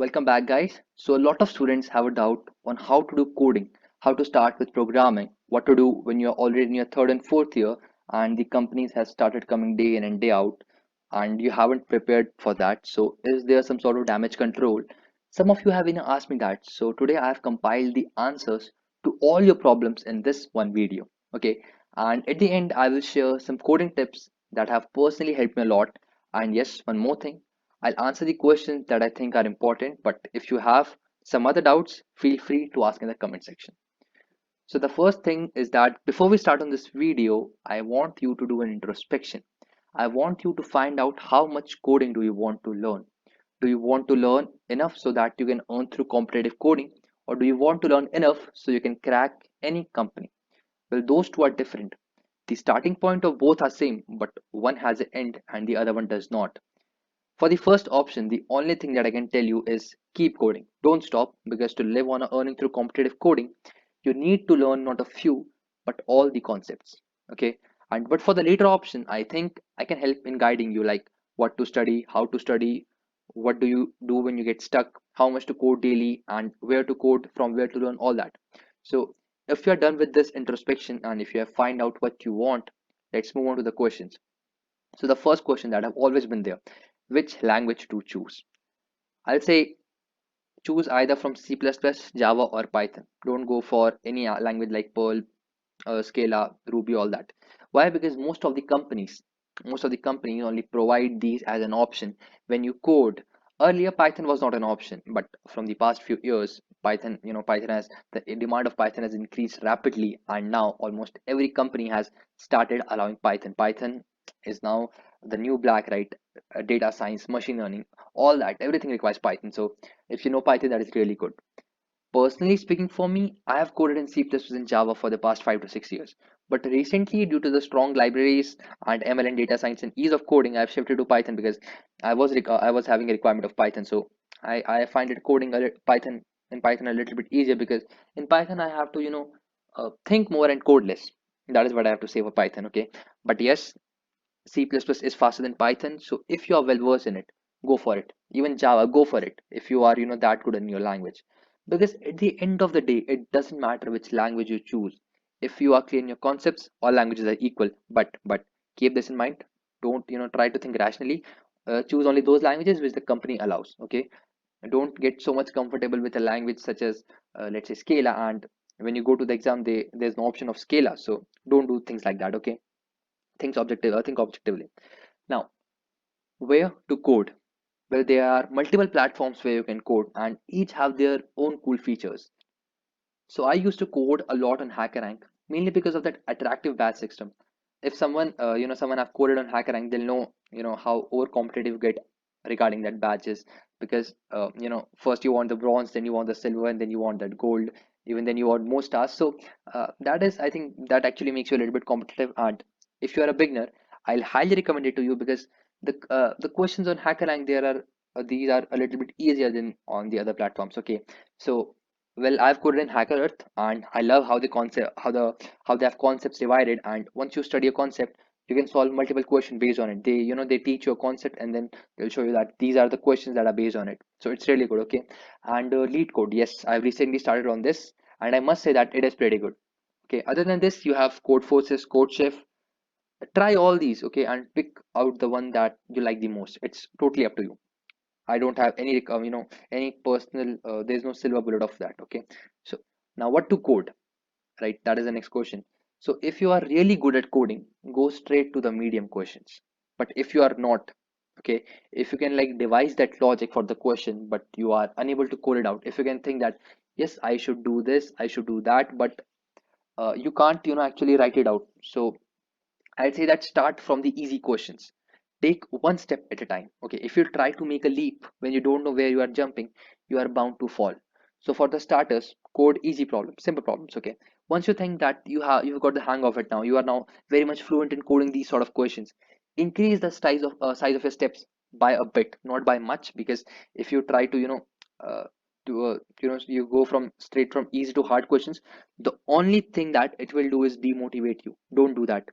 Welcome back, guys. So, a lot of students have a doubt on how to do coding, how to start with programming, what to do when you're already in your third and fourth year and the companies have started coming day in and day out and you haven't prepared for that. So, is there some sort of damage control? Some of you have even asked me that. So, today I have compiled the answers to all your problems in this one video. Okay, and at the end, I will share some coding tips that have personally helped me a lot. And yes, one more thing. I'll answer the questions that I think are important, but if you have some other doubts, feel free to ask in the comment section. So the first thing is that before we start on this video, I want you to do an introspection. I want you to find out how much coding do you want to learn. Do you want to learn enough so that you can earn through competitive coding, or do you want to learn enough so you can crack any company? Well, those two are different. The starting point of both are same, but one has an end and the other one does not. For the first option, the only thing that I can tell you is keep coding. Don't stop, because to live on a earning through competitive coding, you need to learn not a few but all the concepts. Okay. And but for the later option, I think I can help in guiding you, like what to study, how to study, what do you do when you get stuck, how much to code daily, and where to code, from where to learn all that. So if you're done with this introspection and if you have find out what you want, let's move on to the questions. So the first question that have always been there: which language to choose? I'll say choose either from C++, Java, or Python. Don't go for any language like Perl, Scala, Ruby, all that. Why? Because most of the companies only provide these as an option when you code. Earlier, Python was not an option, but from the past few years, the demand of Python has increased rapidly, and now almost every company has started allowing Python. Python is now the new black, right? Data science, machine learning, all that, everything requires Python. So if you know Python, that is really good. Personally speaking, for me, I have coded in C++ and Java for the past 5 to 6 years. But recently, due to the strong libraries and ML and data science and ease of coding, I've shifted to Python because I was having a requirement of Python. So I find it coding Python in Python a little bit easier, because in Python I have to think more and code less. That is what I have to say for Python. Okay, but yes, C++ is faster than Python. So if you are well versed in it, go for it. Even Java, go for it if you are that good in your language. Because at the end of the day, it doesn't matter which language you choose. If you are clear in your concepts, all languages are equal. But keep this in mind. Don't try to think rationally. Choose only those languages which the company allows. Okay, don't get so much comfortable with a language such as let's say Scala, and when you go to the exam, there's no option of Scala. So don't do things like that. Okay, think objectively. Now, where to code? Well, there are multiple platforms where you can code, and each have their own cool features. So I used to code a lot on HackerRank, mainly because of that attractive badge system. If someone have coded on HackerRank, they'll know, how over competitive get regarding that badges. Because first you want the bronze, then you want the silver, and then you want that gold. Even then you want more stars. So that is, I think, that actually makes you a little bit competitive. And if you are a beginner, I'll highly recommend it to you, because the questions on HackerRank there are these are a little bit easier than on the other platforms. Okay, so well, I've coded in Hacker Earth, and I love how they have concepts divided. And once you study a concept, you can solve multiple questions based on it. They teach you a concept, and then they'll show you that these are the questions that are based on it. So it's really good. Okay, and Lead Code, yes, I've recently started on this, and I must say that it is pretty good. Okay, other than this, you have Code Forces, CodeChef. Try all these, okay, and pick out the one that you like the most. It's totally up to you. I don't have any personal. There's no silver bullet of that. Okay, so now what to code, right? That is the next question. So if you are really good at coding, go straight to the medium questions. But if you are not, okay, if you can like devise that logic for the question, but you are unable to code it out, if you can think that yes, I should do this, I should do that, but you can't actually write it out. So I'd say that start from the easy questions. Take one step at a time. Okay, if you try to make a leap when you don't know where you are jumping, you are bound to fall. So for the starters, code easy problems, simple problems. Okay, once you think that you've got the hang of it now, you are now very much fluent in coding these sort of questions. Increase the size of your steps by a bit, not by much, because if you try to uh, you go from straight from easy to hard questions, the only thing that it will do is demotivate you. Don't do that.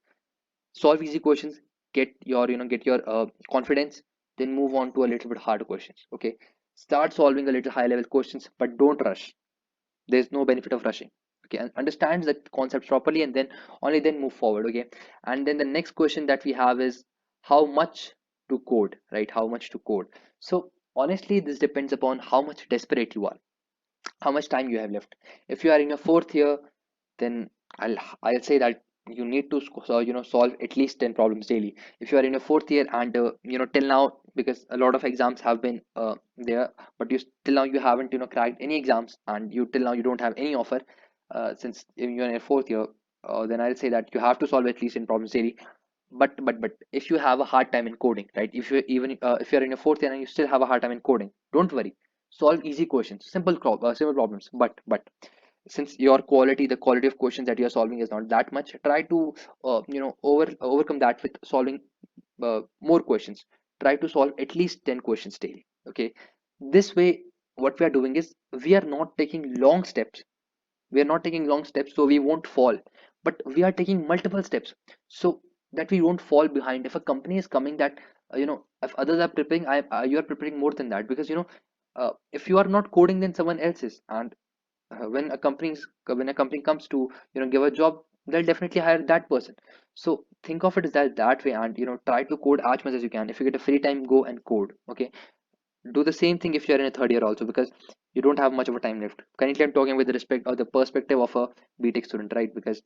Solve easy questions, get your confidence, then move on to a little bit harder questions. Okay, Start solving a little high level questions, but don't rush. There's no benefit of rushing. Okay, and understand the concepts properly, and then only then move forward. Okay, and then the next question that we have is how much to code, right? How much to code? So honestly, this depends upon how much desperate you are, how much time you have left. If you are in your fourth year, then I'll I'll say that you need to solve at least 10 problems daily. If you are in your fourth year and till now, because a lot of exams have been there, but you till now you haven't cracked any exams, and you till now you don't have any offer, since you're in your fourth year, then I'll say that you have to solve at least 10 problems daily. But if you have a hard time in coding, right? If you even if you're in your fourth year and you still have a hard time in coding, don't worry. Solve easy questions, simple problems. But since the quality of questions that you're solving is not that much, try to overcome that with solving more questions. Try to solve at least 10 questions daily. Okay, this way what we are doing is we are not taking long steps so we won't fall, but we are taking multiple steps so that we won't fall behind. If a company is coming that if others are preparing, you are preparing more than that, because if you are not coding, then someone else is. And when a company comes to give a job, they'll definitely hire that person. So think of it as that way, and try to code as much as you can. If you get a free time, go and code. Okay, do the same thing if you're in a third year also, because you don't have much of a time left. Currently I'm talking with the respect or the perspective of a BTech student, right? Because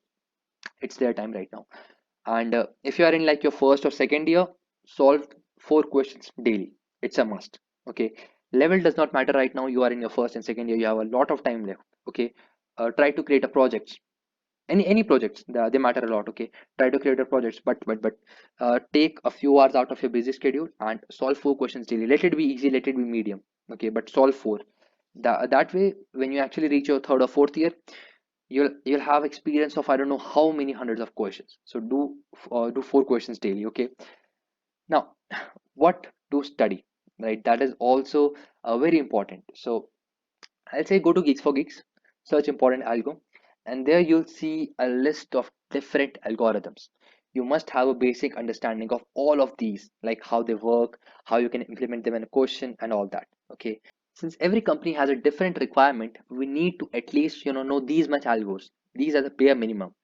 it's their time right now. And if you are in like your first or second year, solve 4 questions daily. It's a must. Okay, level does not matter right now. You are in your first and second year, you have a lot of time left. Okay, try to create a project. Any projects, they matter a lot. Okay, try to create a projects, but take a few hours out of your busy schedule and solve 4 questions daily. Let it be easy, let it be medium. Okay, but solve four. That way, when you actually reach your third or fourth year, you'll have experience of I don't know how many hundreds of questions. So do 4 questions daily. Okay, now what to study, right? That is also very important. So I'll say go to Geeks for Geeks, search important algo, and there you'll see a list of different algorithms. You must have a basic understanding of all of these, like how they work, how you can implement them in a question, and all that. Okay. Since every company has a different requirement, we need to at least know these much algos. These are the bare minimum.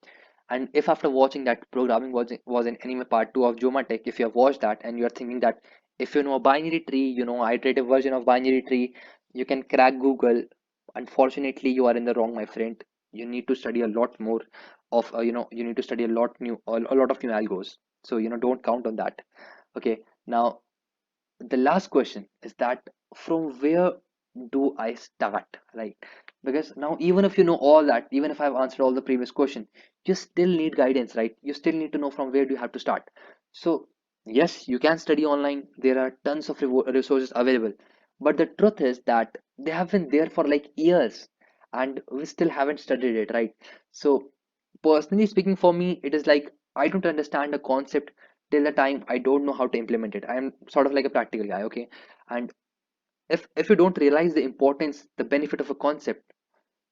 And if after watching that programming was in anime part 2 of Jomatech, if you have watched that and you're thinking that if you know a binary tree, iterative version of binary tree, you can crack Google. Unfortunately, you are in the wrong, my friend. You need to study a lot more of you need to study a lot of new algos. So don't count on that. Okay, now the last question is that from where do I start, right? Because now even if you know all that, even if I've answered all the previous question, you still need guidance, right? You still need to know from where do you have to start. So yes, you can study online. There are tons of resources available, but the truth is that they have been there for like years, and we still haven't studied it, right? So personally speaking, for me it is like I don't understand a concept till the time I don't know how to implement it. I am sort of like a practical guy. Okay, and if you don't realize the importance, the benefit of a concept,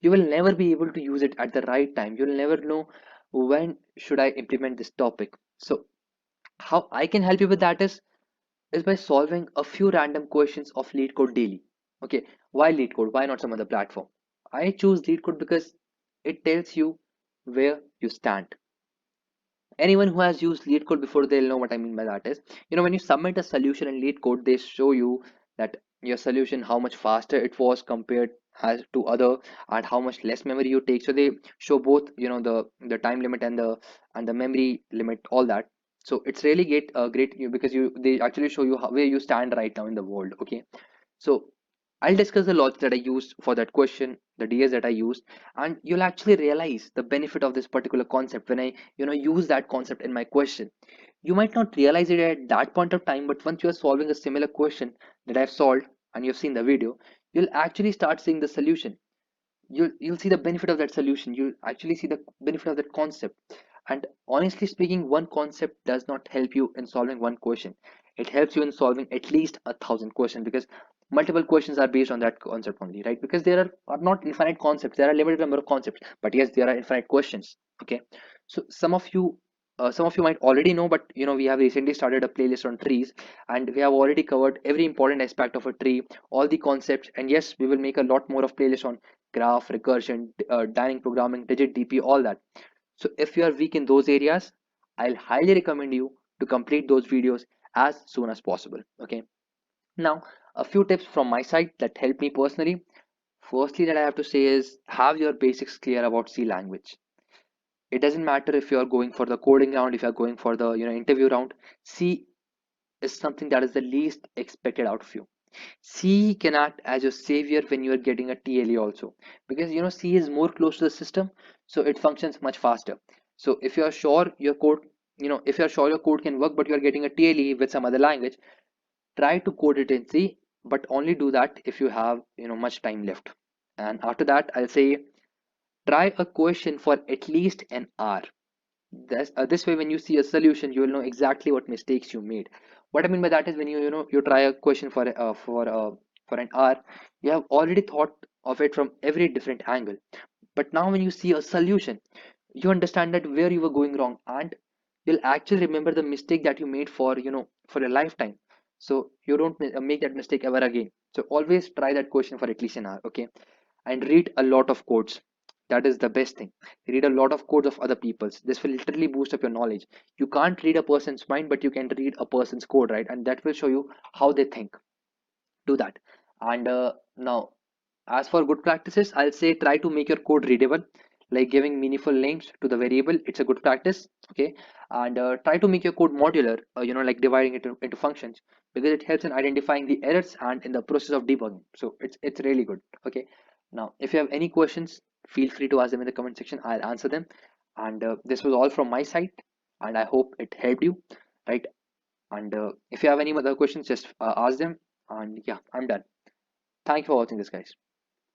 you will never be able to use it at the right time. You'll never know when should I implement this topic. So how I can help you with that is by solving a few random questions of lead code daily. Okay, why lead code? Why not some other platform? I choose lead code because it tells you where you stand. Anyone who has used lead code before, they'll know what I mean by that is, when you submit a solution in lead code, they show you that your solution, how much faster it was compared has to other, and how much less memory you take. So they show both, the time limit and the memory limit, all that. So it's really great because they actually show you where you stand right now in the world. Okay, so I'll discuss the logic that I used for that question, the DS that I used, and you'll actually realize the benefit of this particular concept when I, use that concept in my question. You might not realize it at that point of time, but once you're solving a similar question that I've solved and you've seen the video, you'll actually start seeing the solution. You'll see the benefit of that solution. You'll actually see the benefit of that concept. And honestly speaking, one concept does not help you in solving one question. It helps you in solving at least 1,000 questions, because multiple questions are based on that concept only, right? Because there are not infinite concepts, there are limited number of concepts, but yes, there are infinite questions. Okay, so some of you some of you might already know, but we have recently started a playlist on trees, and we have already covered every important aspect of a tree, all the concepts. And yes, we will make a lot more of playlists on graph, recursion, dynamic programming, digit DP, all that. So if you are weak in those areas, I'll highly recommend you to complete those videos as soon as possible. Okay. Now, a few tips from my side that help me personally. Firstly, that I have to say is have your basics clear about C language. It doesn't matter if you are going for the coding round, if you are going for the interview round. C is something that is the least expected out of you. C can act as your savior when you are getting a TLE also, because C is more close to the system, so it functions much faster. So if you are sure your code, if you are sure your code can work, but you are getting a TLE with some other language, try to code it in C, but only do that if you have much time left. And after that, I'll say try a question for at least an hour. This way, when you see a solution, you will know exactly what mistakes you made. What I mean by that is when you try a question for an hour, you have already thought of it from every different angle. But now, when you see a solution, you understand that where you were going wrong, and you'll actually remember the mistake that you made for for a lifetime. So you don't make that mistake ever again. So always try that question for at least an hour. Okay. And read a lot of codes. That is the best thing. Read a lot of codes of other people's. This will literally boost up your knowledge. You can't read a person's mind, but you can read a person's code, right? And that will show you how they think. Do that. And now, as for good practices, I'll say try to make your code readable, like giving meaningful names to the variable. It's a good practice. Okay. And try to make your code modular, like dividing it into functions, because it helps in identifying the errors and in the process of debugging. So it's really good. Okay. Now, if you have any questions, feel free to ask them in the comment section. I'll answer them. And this was all from my side, and I hope it helped you, right? And if you have any other questions, just ask them. And yeah, I'm done. Thank you for watching this, guys.